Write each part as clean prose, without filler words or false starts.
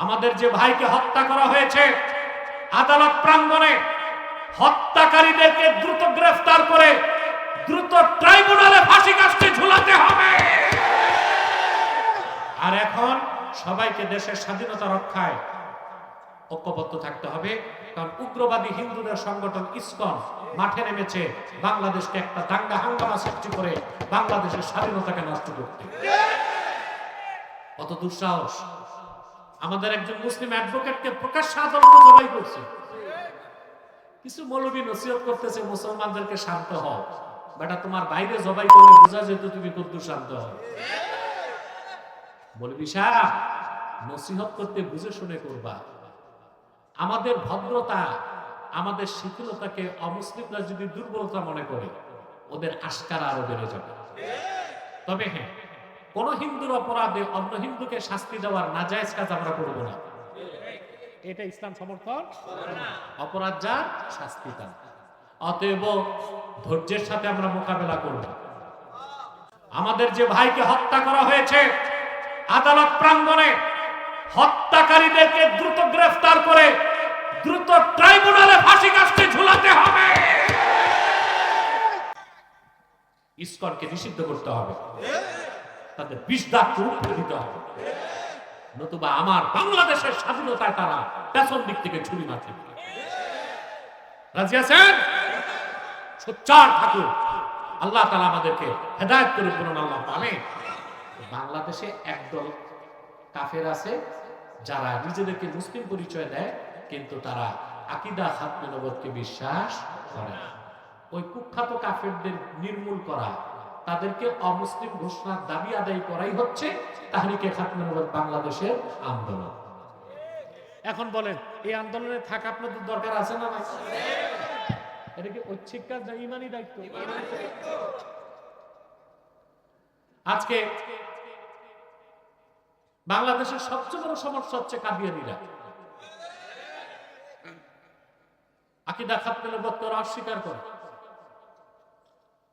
আমাদের যে ভাইকে হত্যা করা হয়েছে, আদালত প্রাঙ্গণে হত্যাকারীদেরকে দ্রুত গ্রেফতার করে দ্রুত ট্রাইব্যুনালে ফাঁসি কাস্টে ঝুলাতে হবে। আর এখন সবাইকে দেশের স্বাধীনতা রক্ষায় ঐক্যবদ্ধ থাকতে হবে, কারণ উগ্রবাদী হিন্দুদের সংগঠন ইসকন মাঠে নেমেছে বাংলাদেশকে একটা দাঙ্গা হাঙ্গামা সৃষ্টি করে বাংলাদেশের স্বাধীনতাকে নষ্ট করতে। কত দুঃসাহস! আমাদের একজন মুসলিম অ্যাডভোকেটকে প্রকাশ্যে আদালতে জবাই করছে। কিছু মৌলবী নসিহত করতেছে মুসলমানদেরকে শান্ত হও। বেটা, তোমার বাইরে জবাই করলে বোঝা যেত তুমি কত শান্ত হও। মৌলবী সাহেব, নসিহত করতে বুঝে শুনে করবা। আমাদের ভদ্রতা, আমাদের শিথিলতাকে অমুসলিমরা যদি দুর্বলতা মনে করে, ওদের আশকারা আরো বেড়ে যাবে। তবে হ্যাঁ, কোন হিন্দুর অপরাধে অন্য হিন্দুকে শাস্তি দেওয়ার নাজায়েজ কাজ আমরা করব না। এটা ইসলাম সমর্থন করে না। অপরাধ যার শাস্তি তার। অতএব ধৈর্যের সাথে আমরা মোকাবেলা করব। আমাদের যে ভাইকে হত্যা করা হয়েছে, আদালত প্রাঙ্গণে হত্যাকারীদেরকে দ্রুত গ্রেফতার করে দ্রুত ট্রাইব্যুনালে ফাঁসি কাস্টে ঝুলাতে হবে। ইসকনকে নিষিদ্ধ করতে হবে, তাদের বিষ দাগ উপরে দিতে হবে, নতুবা আমার বাংলাদেশের স্বাধীনতায় তারা পেছন দিক থেকে ছুরি মারতে পারে। রাজি আছেন? সোচ্চার থাকুন। আল্লাহ তাআলা আমাদেরকে হেদায়েত করে বলুন আল্লাহ। আমিন। বাংলাদেশে একদল কাফের আছে যারা নিজেদেরকে মুসলিম পরিচয় দেয়, কিন্তু তারা আকীদা খাতমে নবুয়তকে বিশ্বাস করে না। ওই কুখ্যাত কাফেরদের নির্মূল করা, তাদেরকে অমুসলিম ঘোষণার দাবি আদায় করাই হচ্ছে তাহরিকে খাতমে নবুয়ত বাংলাদেশের আন্দোলন। এখন বলেন, এই আন্দোলনে থাকা আপনাদের দরকার আছে না? এটা কি ঐচ্ছিক কাজ না ঈমানি দায়িত্ব? আজকে বাংলাদেশের সবচেয়ে বড় সমস্যা হচ্ছে কাদিয়ানীরা। আকীদা খাতমে নবুয়ত ওরা অস্বীকার করে।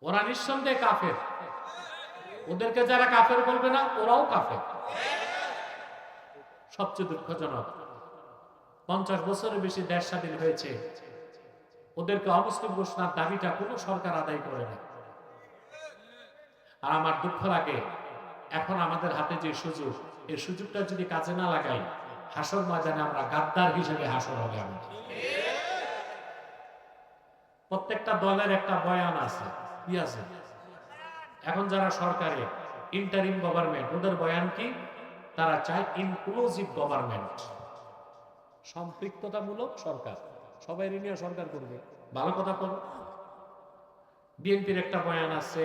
ওরা নিঃসন্দেহে কাফের। ওদেরকে যারা কাফের বলবে না, ওরাও কাফের। সবচেয়ে দুঃখজনক, 50 বছরের বেশি দেশ স্বাধীন হয়েছে, ওদেরকে অমুসলিম ঘোষণার দাবিটা কোনো সরকার আদায় করে না। আর আমার দুঃখ লাগে, এখন আমাদের হাতে যে সুযোগ, এই সুযোগটা যদি কাজে না লাগাই, হাসর ময়দানে আমরা গাদ্দার হিসেবে হাসর হবে আমাদের। প্রত্যেকটা দলের একটা বয়ান আছে, কি আছে? এখন যারা সরকারে ইন্টারিম গভর্নমেন্ট, ওদের বয়ান কি? তারা চায় ইনক্লুসিভ গভর্নমেন্ট, সম্পৃক্ততামূলক সরকার, সবাই নিয়ে সরকার করবে। ভালো কথা বল। বিএনপির একটা বয়ান আছে,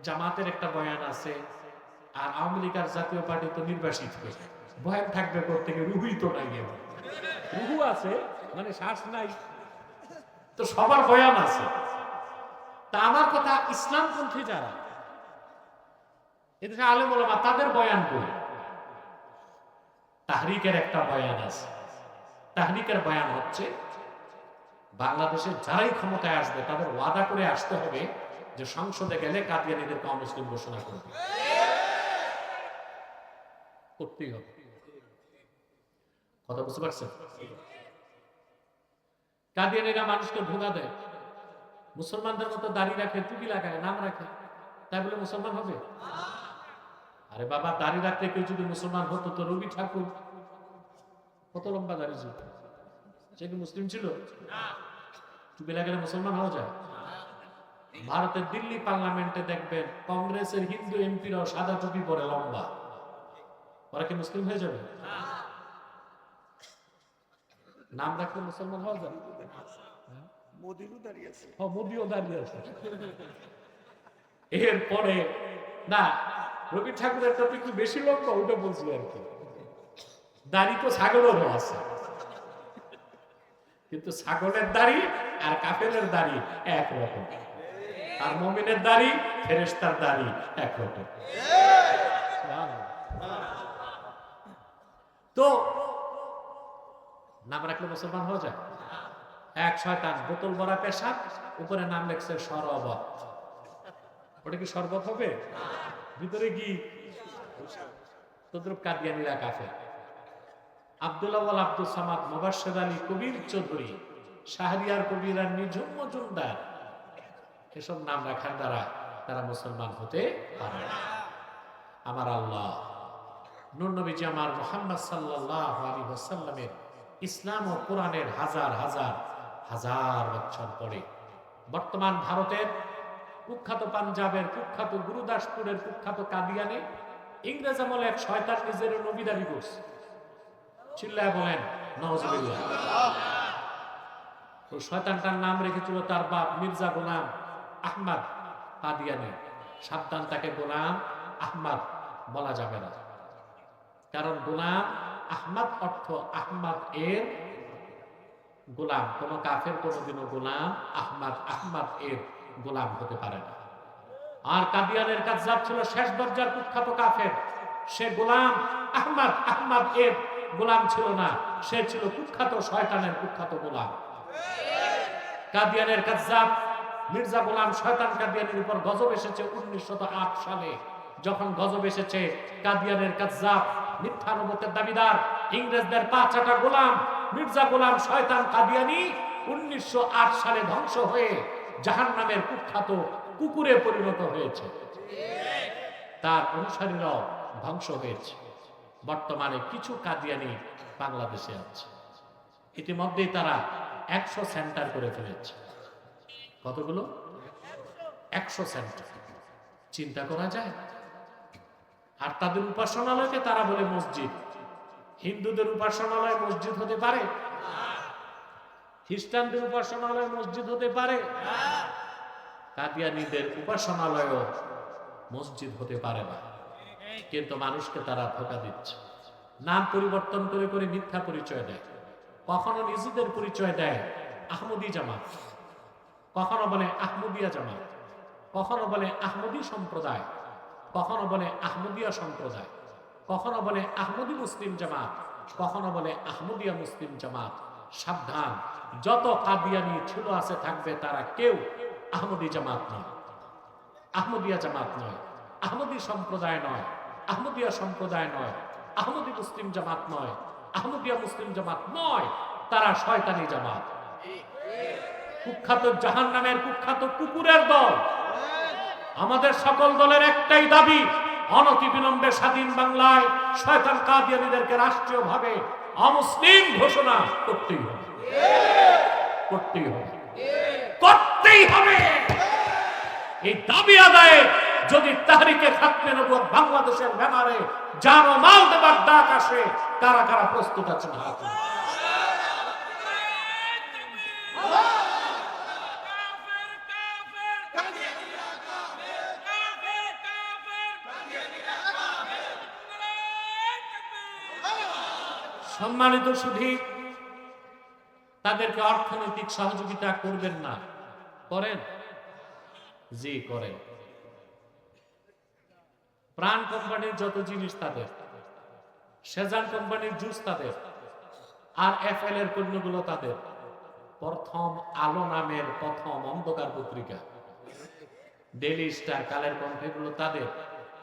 জামাতের একটা বয়ান আছে, আর আওয়ামী লীগের জাতীয় পার্টি তো নির্বাসিত হয়েছে। বয়ান থাকবে করতে গিয়ে রুহুই তো নাই, রুহু আছে মানে শ্বাস নাই, তো সবার বয়ান আছে। তা আমার কথা, ইসলামপন্থী যারা এদেশে আলেম ওলামা, তাদের বয়ান কই? তাহরিকের একটা বয়ান আছে। তাহরিকের বয়ান হচ্ছে, বাংলাদেশের যারাই ক্ষমতায় আসবে তাদের ওয়াদা করে আসতে হবে যে সংসদে গেলে কাদিয়ানীদেরকে অমুসলিম ঘোষণা করবে, করতেই হবে। কথা বুঝতে পারছেন? কাদিয়ানীরা মানুষকে ধোঁকা দেয়, মুসলমানদের মতো দাড়ি রাখে, টুপি লাগায়, নাম রাখে, তাই বলে মুসলমান হবে? আরে বাবা, দাড়ি রাখলে কেউ যদি মুসলমান হতো তো রবি ঠাকুর কত লম্বা দাড়ি ছিল, সে কি মুসলিম ছিল? টুপি লাগালে মুসলমান হওয়া যায়? ভারতের দিল্লি পার্লামেন্টে দেখবেন কংগ্রেসের হিন্দু এমপিরাও সাদা টুপি পরে লম্বা, ওরা কি মুসলিম হয়ে যাবে? নাম রাখলে মুসলমান হওয়া যায়? মোদিও দাঁড়িয়ে আছে। এরপরে না, রবি ঠাকুরের টুপি একটু বেশি লম্বা, ওটা বলছিল আর কি। দাড়ি তো ছাগলেরও আছে, কিন্তু ছাগলের দাড়ি আর কাফেরের দাড়ি একরকম, আর মুমিনের দাড়ি ফেরেশতার দাড়ি একরকম। তো নাম রাখলে মুসলমান হয়ে যায়? এক শয়তান, বোতল ভরা পেশাব, উপরে নাম লেখছে শরবত। ওটা কি শরবত হবে? ভিতরে কি? তদ্রুপ কাদিয়ানীরা কাফের। আব্দুল আউয়াল আব্দুল সামাদ, মুবাশশির আলী, কবির চৌধুরী, শাহরিয়ার কবির আর নিঝুম মজুমদার, এসব নাম রাখার দ্বারা তারা মুসলমান হতে পারে না। আমার আল্লাহ নূর নবীজি আমার মুহাম্মদ সাল্লাল্লাহু আলাইহি ওয়াসাল্লামের ইসলাম ও কোরআনের হাজার হাজার হাজার বছর পরে বর্তমান ভারতের কুখ্যাত পাঞ্জাবের কুখ্যাত গুরুদাসপুরের কুখ্যাত কাদিয়ানে ইংরেজ আমলে এক শয়তান নিজের নবী দাবি করছে। চিল্লায় বলেন নাউজুবিল্লাহ। ওই শয়তানটার নাম রেখেছিল তার বাপ মির্জা গোলাম আহমদ কাদিয়ানি। সাবধান, তাকে গোলাম আহমদ বলা যাবে না, কারণ গোলাম আহমদ অর্থ আহমদ এর গোলাম। কোন কাফের কোনদিনও গোলাম আহমদ এর গোলাম হতে পারে না। আর কাদিয়ানের কাযযাব ছিল শেষ দরজার কুখ্যাত কাফের। সে গোলাম আহমদ এর গোলাম ছিল না, সে ছিল কুখ্যাত শয়তানের কুখ্যাত গোলাম। কাদিয়ানের কাযযাব মির্জা গোলাম শয়তান কাদিয়ানের উপর গজব এসেছে 1908 সালে। যখন গজব এসেছে, কাদিয়ানের কাযযাব মিথ্যা নবুয়তের দাবিদার ইংরেজদের পাঁচাটা গোলাম মির্জা গোলাম শয়তান কাদিয়ানি 1908 সালে ধ্বংস হয়ে জাহান্নামের কুখ্যাত কুকুরে পরিণত হয়েছে। তার অনুসারীরাও ধ্বংস হয়েছে। বর্তমানে কিছু কাদিয়ানি বাংলাদেশে আছে। ইতিমধ্যেই তারা 100 সেন্টার করে ফেলেছে। কতগুলো? 100 সেন্টার। চিন্তা করা যায়? আর তাদের উপাসনালয়কে তারা বলে মসজিদ। হিন্দুদের উপাসনালয় মসজিদ হতে পারে? খ্রিস্টানদের উপাসনালয় মসজিদ হতে পারে? কাদিয়ানীদের উপাসনালয়ও মসজিদ হতে পারে না। কিন্তু মানুষকে তারা ধোঁকা দিচ্ছে। নাম পরিবর্তন করে করে মিথ্যা পরিচয় দেয়। কখনো নিজেদের পরিচয় দেয় আহমদি জামাত, কখনো বলে আহমদিয়া জামাত, কখনো বলে আহমদি সম্প্রদায়, কখনো বলে আহমদিয়া সম্প্রদায়, কখনো বলে আহমদি মুসলিম জামাত, কখনো বলে আহমদিয়া মুসলিম জামাত। সাবধান, যত কাদিয়ানি ছিল আছে থাকবে, তারা কেউ আহমদি জামাত নয়, আহমদিয়া জামাত নয়, আহমদি সম্প্রদায় নয়, আহমদিয়া সম্প্রদায় নয়, আহমদি মুসলিম জামাত নয়, আহমদিয়া মুসলিম জামাত নয়, তারা শয়তানি জামাত। কুখ্যাত জাহান্নামের কুখ্যাত কুকুরের দল। আমাদের সকল দলের একটাই দাবি, অনতিবিলম্বে স্বাধীন বাংলায় শয়তান কাদিয়ানীদেরকে রাষ্ট্রীয়ভাবে অমুসলিম ঘোষণা করতেই হবে, করতেই হবে, করতেই হবে। এই দাবি আদায়ে যদি তাহরিকে খাতমে নবুয়ত বাংলাদেশের ব্যানারে জান ও মাল দেবার ডাক আসে, কারা কারা প্রস্তুত আছেন? হাত সম্মানিত সুধী, তাদেরকে অর্থনৈতিক সহযোগিতা করবেন না? করেন? জি করেন। প্রাণ কোম্পানির যত জিনিস তাদের, সেজান কোম্পানির জুস তাদের, আর এফএল এর পণ্যগুলো তাদের। প্রথম আলো নামের প্রথম অন্ধকার পত্রিকা, ডেইলি স্টার, কালের কণ্ঠ, এগুলো তাদের।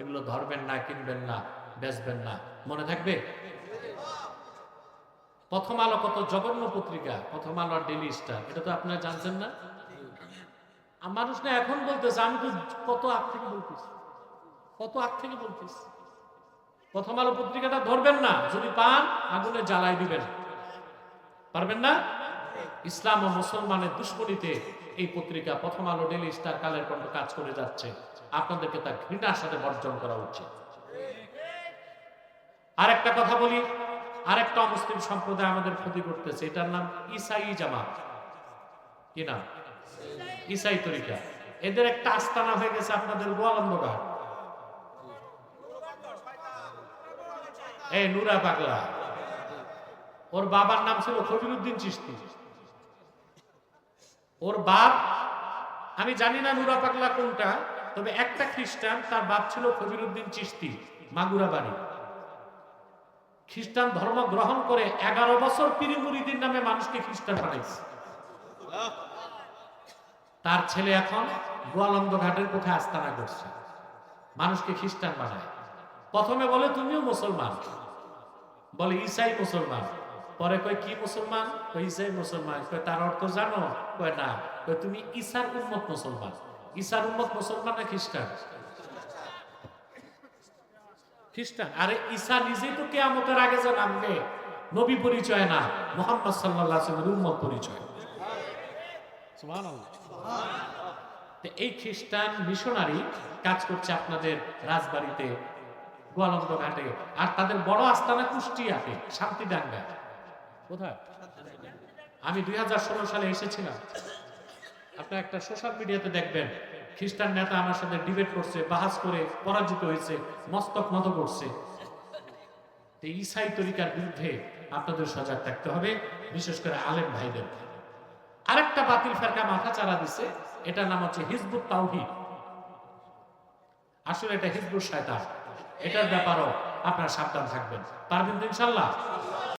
এগুলো ধরবেন না, কিনবেন না, বেচবেন না, মনে থাকবে। প্রথম আলো কত জঘন্য পত্রিকা, প্রথম আলো আর ডেইলি স্টার, এটা তো আপনারা জানছেন না। মানুষ না এখন বলতেছে, আমি তো কত আগ থেকে বলতেছি, কত আগ থেকে বলতেছি। প্রথম আলো পত্রিকাটা ধরবেন না, যদি পান আগুনে জ্বালাই দিবেন। পারবেন না? ইসলাম ও মুসলমানের দুশ্মনীতে এই পত্রিকা প্রথম আলো, ডেইলি স্টার, কালের কণ্ঠ কাজ করে যাচ্ছে। আপনাদেরকে তা ঘৃণার সাথে বর্জন করা উচিত। আরেকটা কথা বলি, আরেকটা অমুসলিম সম্প্রদায় আমাদের ক্ষতি করতেছে, এটার নাম ইসাই জামাত। কি নাম? ইসাই তরিকা। এদের একটা আস্তানা হয়ে গেছে আপনাদের গোয়ালন্দঘাট। এই নুরা পাগলা, ওর বাবার নাম ছিল কবিরউদ্দিন চিশতি। ওর বাপ, আমি জানি না নুরা পাগলা কোনটা, তবে একটা খ্রিস্টান, তার বাপ ছিল কবিরউদ্দিন চিশতি, মাগুরা বাড়ি। খ্রিস্টান ধর্ম গ্রহণ করে 11 বছর পীর মুরিদির নামে মানুষকে খ্রিস্টান বানাইছে। তার ছেলে এখন গোয়ালন্দঘাটের কোথায় আস্তানা করছে, মানুষকে খ্রিস্টান বানায়। প্রথমে বলে তুমিও মুসলমান, বলে ঈসাই মুসলমান। পরে কয় কি মুসলমান? কয় ঈসাই মুসলমান। কয় তার অর্থ জানো? কয় না। কয় তুমি ঈসার উম্মত মুসলমান। ঈসার উম্মত মুসলমান না খ্রিস্টান? খ্রিস্টান। আরে ঈসা নিজেই তো কিয়ামতের আগে যে নামবে, নবী পরিচয় না, মুহাম্মদ সাল্লাল্লাহু আলাইহি ওয়াসাল্লামের উম্মত পরিচয়। সুবহানাল্লাহ। তো এই খ্রিস্টান মিশনারি কাজ করছে আপনাদের রাজবাড়িতে, গোয়ালন্দ ঘাটে, আর তাদের বড় আস্তানা কুষ্টিয়াতে, শান্তিডাঙ্গা। কোথায়? আমি 2016 সালে এসেছিলাম। আপনার একটা সোশ্যাল মিডিয়াতে দেখবেন খ্রিস্টান নেতা আমার সাথে ডিবেট করছে, বাহাস করে পরাজিত হয়েছে, মস্তক নত করছে। এই ঈসাই তরিকার বিরুদ্ধে আপনাদের সজাগ থাকতে হবে, বিশেষ করে আলেম ভাইদের। আরেকটা বাতিল ফেরকা মাথা চারা দিছে, এটার নাম হচ্ছে হিজবুত তাওহীদ। আসলে এটা হিজবুত শয়তান। এটার ব্যাপারেও আপনারা সাবধান থাকবেন। পারবেন তো ইনশাআল্লাহ?